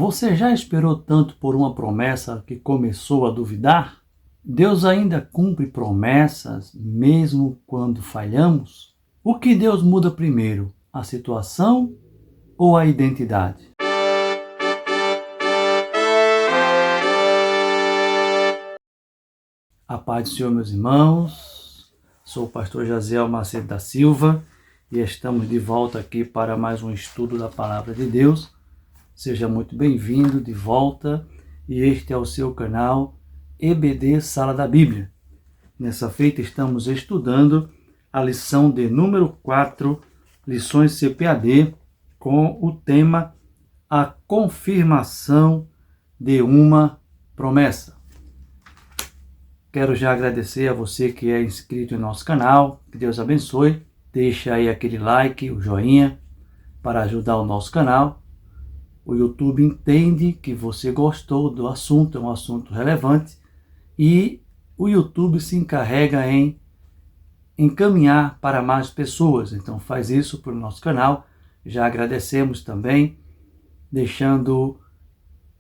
Você já esperou tanto por uma promessa que começou a duvidar? Deus ainda cumpre promessas mesmo quando falhamos? O que Deus muda primeiro, a situação ou a identidade? A paz do Senhor, meus irmãos. Sou o pastor Jaziel Macedo da Silva e estamos de volta aqui para mais um estudo da Palavra de Deus. Seja muito bem-vindo de volta e este é o seu canal EBD Sala da Bíblia. Nessa feita estamos estudando a lição de número 4, lições CPAD, com o tema A Confirmação de uma Promessa. Quero já agradecer a você que é inscrito em nosso canal, que Deus abençoe. Deixa aí aquele like, o joinha, para ajudar o nosso canal. O YouTube entende que você gostou do assunto, é um assunto relevante, e o YouTube se encarrega em encaminhar para mais pessoas. Então faz isso para o nosso canal. Já agradecemos também, deixando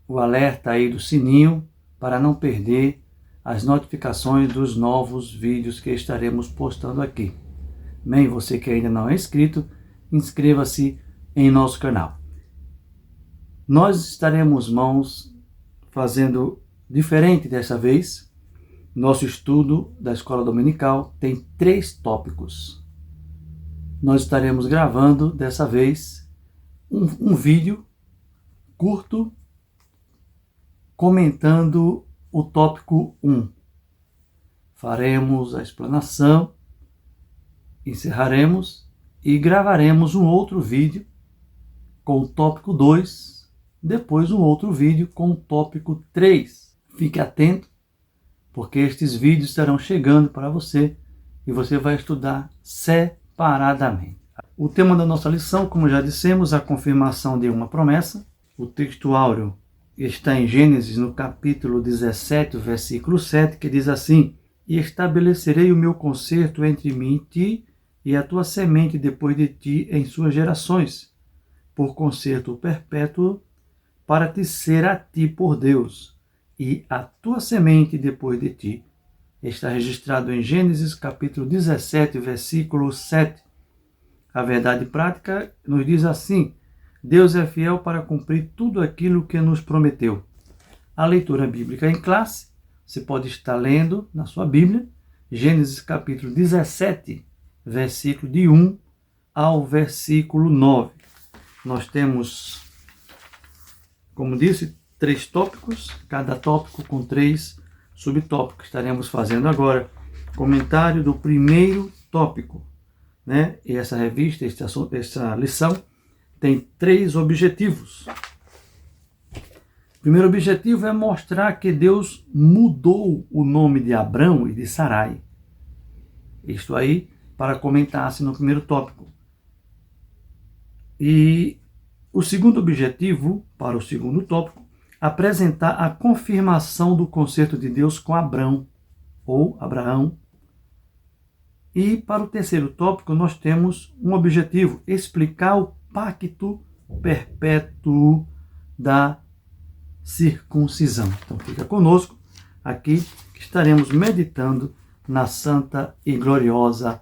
o alerta aí do sininho para não perder as notificações dos novos vídeos que estaremos postando aqui. Bem, você que ainda não é inscrito, inscreva-se em nosso canal. Nós estaremos, irmãos, fazendo diferente dessa vez. Nosso estudo da Escola Dominical tem 3 tópicos. Nós estaremos gravando, dessa vez, um vídeo curto comentando o tópico 1. Faremos a explanação, encerraremos e gravaremos um outro vídeo com o tópico 2, depois um outro vídeo com o tópico 3. Fique atento, porque estes vídeos estarão chegando para você e você vai estudar separadamente. O tema da nossa lição, como já dissemos, a confirmação de uma promessa. O texto áureo está em Gênesis, no capítulo 17, versículo 7, que diz assim: E estabelecerei o meu concerto entre mim e ti, e a tua semente depois de ti em suas gerações, por concerto perpétuo, para te ser a ti por Deus, e a tua semente depois de ti. Está registrado em Gênesis, capítulo 17, versículo 7. A verdade prática nos diz assim: Deus é fiel para cumprir tudo aquilo que nos prometeu. A leitura bíblica em classe, você pode estar lendo na sua Bíblia, Gênesis capítulo 17, versículo de 1 ao versículo 9. Nós temos, como disse, 3 tópicos, cada tópico com 3 subtópicos. Estaremos fazendo agora comentário do primeiro tópico, né? E essa revista, essa lição, tem 3 objetivos. O primeiro objetivo é mostrar que Deus mudou o nome de Abrão e de Sarai. Isto aí, para comentar-se no primeiro tópico. E o segundo objetivo, para o segundo tópico, apresentar a confirmação do concerto de Deus com Abrão, ou Abraão. E para o terceiro tópico, nós temos um objetivo: explicar o pacto perpétuo da circuncisão. Então fica conosco aqui, que estaremos meditando na santa e gloriosa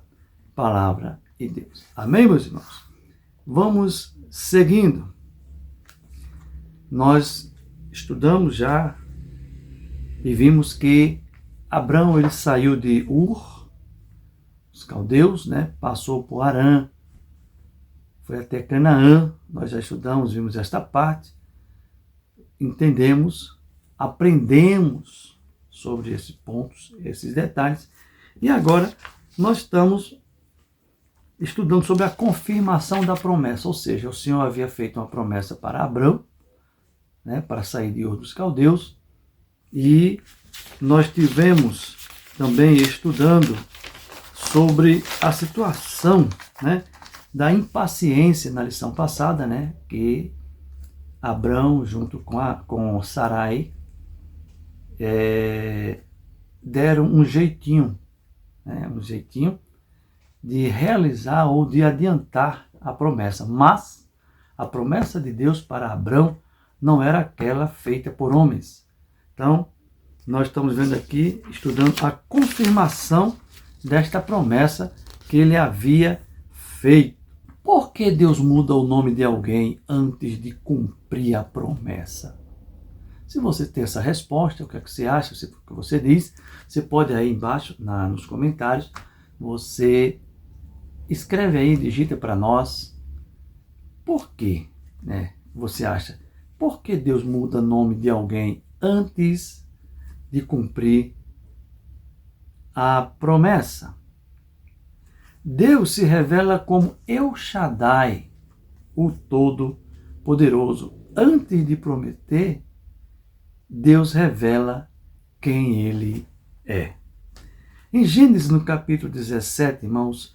Palavra de Deus. Amém, meus irmãos? Vamos seguindo. Nós estudamos já e vimos que Abrão ele saiu de Ur, os caldeus, né? Passou por Harã, foi até Canaã. Nós já estudamos, vimos esta parte, entendemos, aprendemos sobre esses pontos, esses detalhes. E agora nós estamos estudando sobre a confirmação da promessa, ou seja, o Senhor havia feito uma promessa para Abrão, né, para sair de Ur dos caldeus, e nós tivemos também estudando sobre a situação, né, da impaciência na lição passada, né, que Abrão junto com Sarai deram um jeitinho, né, de realizar ou de adiantar a promessa. Mas a promessa de Deus para Abrão não era aquela feita por homens. Então, nós estamos vendo aqui, estudando a confirmação desta promessa que ele havia feito. Por que Deus muda o nome de alguém antes de cumprir a promessa? Se você tem essa resposta, o que é que você acha, o que você diz, você pode aí embaixo, nos comentários, você escreve aí, digita para nós, por quê, né? Você acha, por que Deus muda o nome de alguém antes de cumprir a promessa? Deus se revela como El Shaddai, o Todo-Poderoso. Antes de prometer, Deus revela quem Ele é. Em Gênesis, no capítulo 17, irmãos,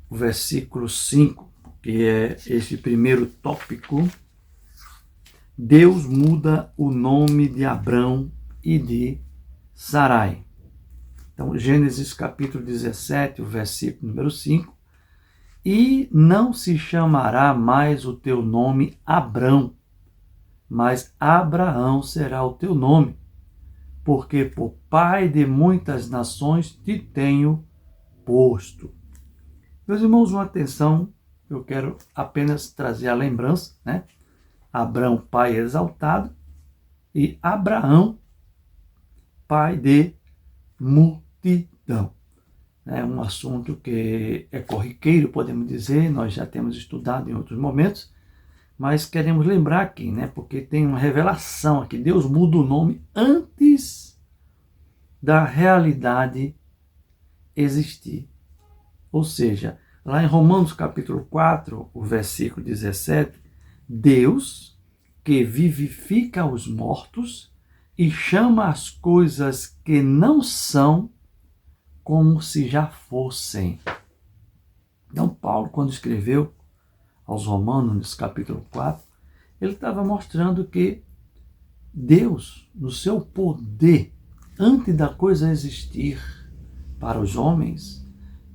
o versículo 5, que é esse primeiro tópico, Deus muda o nome de Abrão e de Sarai. Então, Gênesis capítulo 17, o versículo número 5, e não se chamará mais o teu nome Abrão, mas Abraão será o teu nome, porque por pai de muitas nações te tenho posto. Meus irmãos, uma atenção, eu quero apenas trazer a lembrança, né? Abrão, pai exaltado, e Abraão, pai de multidão. É um assunto que é corriqueiro, podemos dizer, nós já temos estudado em outros momentos, mas queremos lembrar aqui, né? Porque tem uma revelação aqui. Deus muda o nome antes da realidade existir. Ou seja, lá em Romanos capítulo 4, o versículo 17, Deus, que vivifica os mortos e chama as coisas que não são como se já fossem. Então, Paulo, quando escreveu aos Romanos, nesse capítulo 4, ele estava mostrando que Deus, no seu poder, antes da coisa existir para os homens,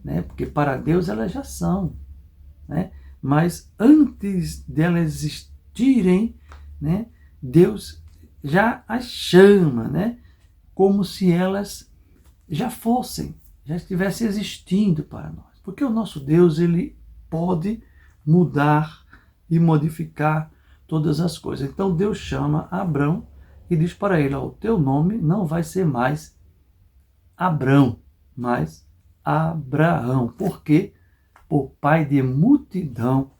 né? Porque para Deus elas já são, né? Mas antes delas existirem, né? Deus já as chama, né? Como se elas já fossem, já estivessem existindo para nós. Porque o nosso Deus, ele pode mudar e modificar todas as coisas. Então Deus chama Abrão e diz para ele, o teu nome não vai ser mais Abrão, mas Abraão. Porque por pai de multidão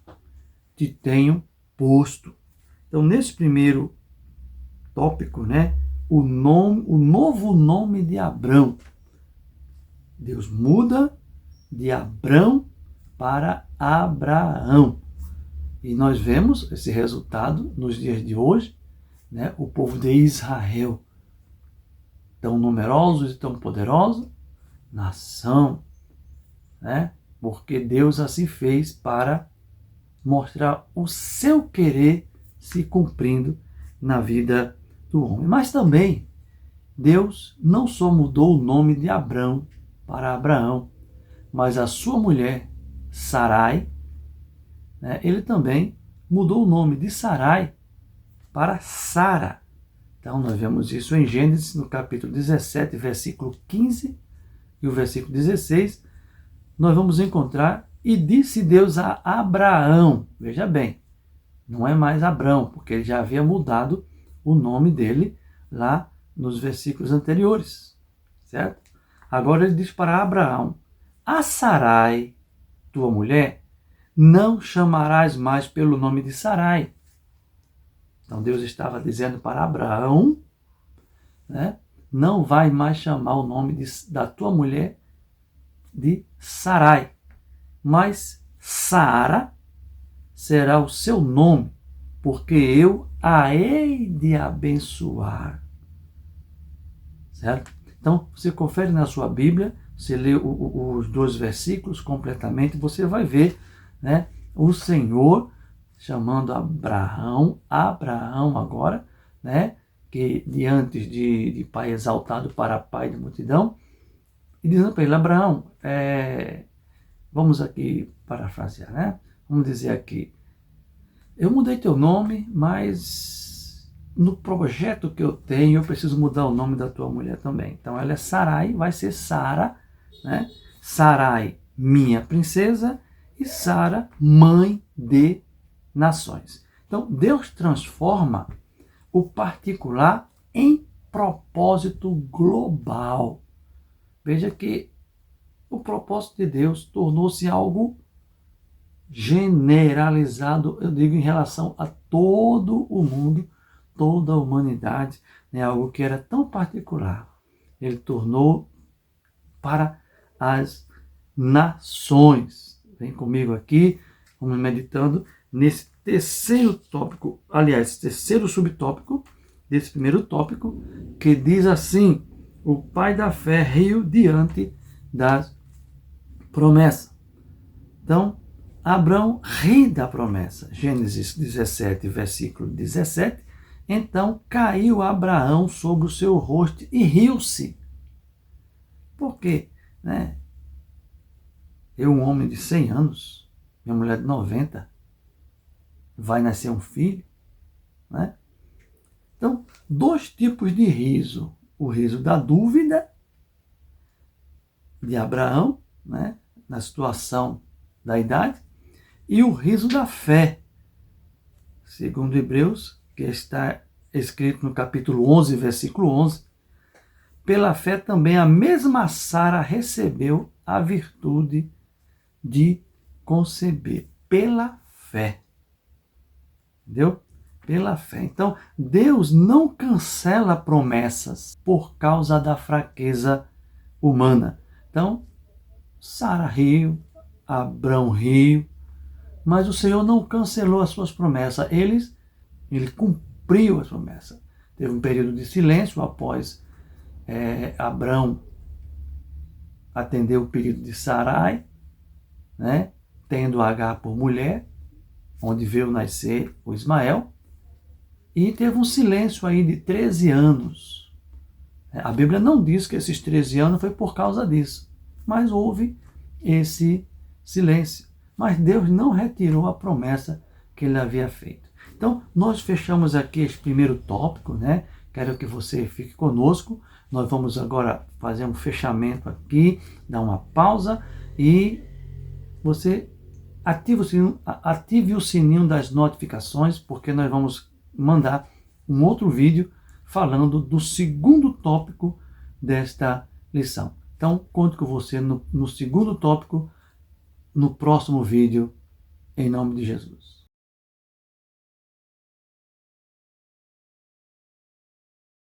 te tenho posto. Então, nesse primeiro tópico, né, o novo nome de Abrão. Deus muda de Abrão para Abraão. E nós vemos esse resultado nos dias de hoje, né? O povo de Israel, tão numerosos e tão poderosos, nação, né? Porque Deus assim fez para mostrar o seu querer se cumprindo na vida do homem. Mas também Deus não só mudou o nome de Abrão para Abraão, mas a sua mulher, Sarai, né, ele também mudou o nome de Sarai para Sara. Então nós vemos isso em Gênesis, no capítulo 17, versículo 15 e o versículo 16, nós vamos encontrar, e disse Deus a Abraão, veja bem, não é mais Abrão, porque ele já havia mudado o nome dele lá nos versículos anteriores, certo? Agora ele diz para Abraão, a Sarai, tua mulher, não chamarás mais pelo nome de Sarai. Então Deus estava dizendo para Abraão, né, não vai mais chamar o nome da tua mulher de Sarai, mas Sara será o seu nome, porque eu a hei de abençoar. Certo? Então, você confere na sua Bíblia, você lê os dois versículos completamente, você vai ver, né, o Senhor chamando Abraão agora, né, que de antes de pai exaltado para pai de multidão, e dizendo para ele, Abraão, vamos aqui parafrasear, né? Vamos dizer aqui, eu mudei teu nome, mas no projeto que eu tenho, eu preciso mudar o nome da tua mulher também. Então ela é Sarai, vai ser Sara, né? Sarai, minha princesa, e Sara, mãe de nações. Então Deus transforma o particular em propósito global. Veja que o propósito de Deus tornou-se algo generalizado, eu digo, em relação a todo o mundo, toda a humanidade, né? Algo que era tão particular. Ele tornou para as nações. Vem comigo aqui, vamos meditando nesse terceiro tópico, aliás, terceiro subtópico desse primeiro tópico, que diz assim: o pai da fé riu diante das promessas. Então, Abraão ri da promessa. Gênesis 17, versículo 17. Então caiu Abraão sobre o seu rosto e riu-se. Por quê? Né? Eu, um homem de 100 anos, minha mulher de 90, vai nascer um filho. Né? Então, dois tipos de riso. O riso da dúvida de Abraão, né? Na situação da idade, e o riso da fé, segundo Hebreus, que está escrito no capítulo 11, versículo 11. Pela fé também a mesma Sara recebeu a virtude de conceber. Pela fé. Entendeu? Pela fé. Então, Deus não cancela promessas por causa da fraqueza humana. Então, Sara riu, Abrão riu, mas o Senhor não cancelou as suas promessas. Ele cumpriu as promessas. Teve um período de silêncio após Abrão atender o pedido de Sarai, né, tendo Agar por mulher, onde veio nascer o Ismael, e teve um silêncio aí de 13 anos. A Bíblia não diz que esses 13 anos foi por causa disso, mas houve esse silêncio. Mas Deus não retirou a promessa que ele havia feito. Então, nós fechamos aqui esse primeiro tópico, né? Quero que você fique conosco. Nós vamos agora fazer um fechamento aqui, dar uma pausa e você ative o sininho das notificações, porque nós vamos mandar um outro vídeo falando do segundo tópico desta lição. Então, conto com você no segundo tópico, no próximo vídeo, em nome de Jesus.